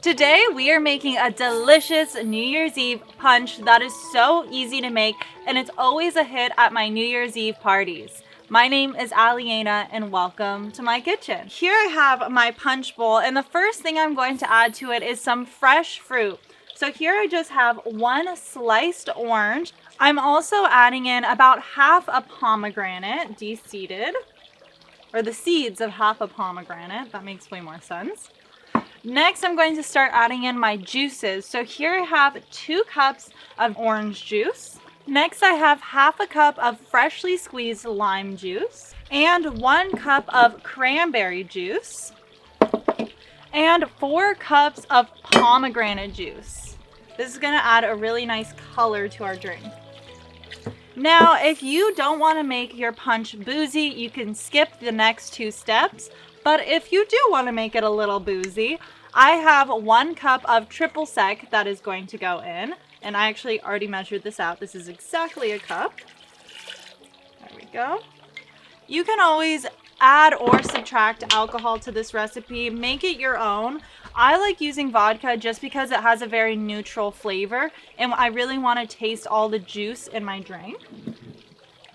Today we are making a delicious New Year's Eve punch that is so easy to make, and it's always a hit at my New Year's Eve parties. My name is Aliena and welcome to my kitchen. Here I have my punch bowl, and the first thing I'm going to add to it is some fresh fruit. So here I just have one sliced orange. I'm also adding in about half a pomegranate, de-seeded, or the seeds of half a pomegranate. That makes way more sense. Next, I'm going to start adding in my juices. So here I have 2 cups of orange juice. Next, I have half a cup of freshly squeezed lime juice and 1 cup of cranberry juice and 4 cups of pomegranate juice. This is going to add a really nice color to our drink. Now, if you don't want to make your punch boozy, you can skip the next 2 steps. But if you do want to make it a little boozy, I have 1 cup of triple sec that is going to go in. And I actually already measured this out. This is exactly a cup. There we go. You can always add or subtract alcohol to this recipe. Make it your own. I like using vodka just because it has a very neutral flavor. And I really want to taste all the juice in my drink.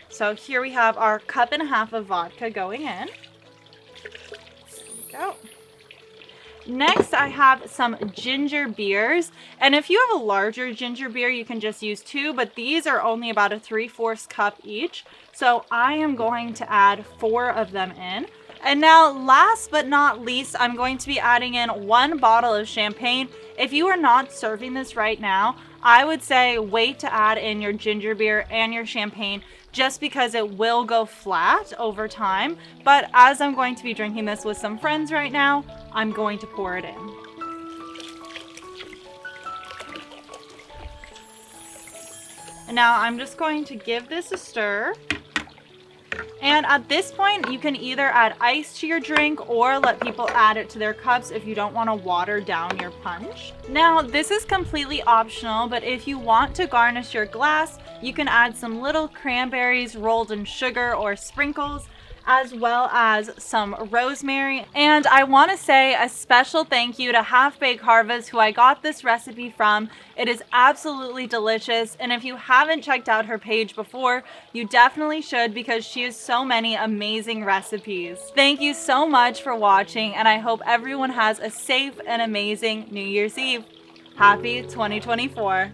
So here we have our 1.5 cups of vodka going in. Go. Next, I have some ginger beers, and if you have a larger ginger beer, you can just use 2, but these are only about a 3/4 cup each, so I am going to add 4 of them in. And now, last but not least, I'm going to be adding in 1 bottle of champagne. If you are not serving this right now, I would say wait to add in your ginger beer and your champagne just because it will go flat over time. But as I'm going to be drinking this with some friends right now, I'm going to pour it in. And now I'm just going to give this a stir. And at this point, you can either add ice to your drink or let people add it to their cups if you don't want to water down your punch. Now, this is completely optional, but if you want to garnish your glass, you can add some little cranberries rolled in sugar or sprinkles, as well as some rosemary. And I want to say a special thank you to Half Baked Harvest, who I got this recipe from. It is absolutely delicious, and if you haven't checked out her page before, you definitely should because she has so many amazing recipes. Thank you so much for watching, and I hope everyone has a safe and amazing New Year's Eve. Happy 2024.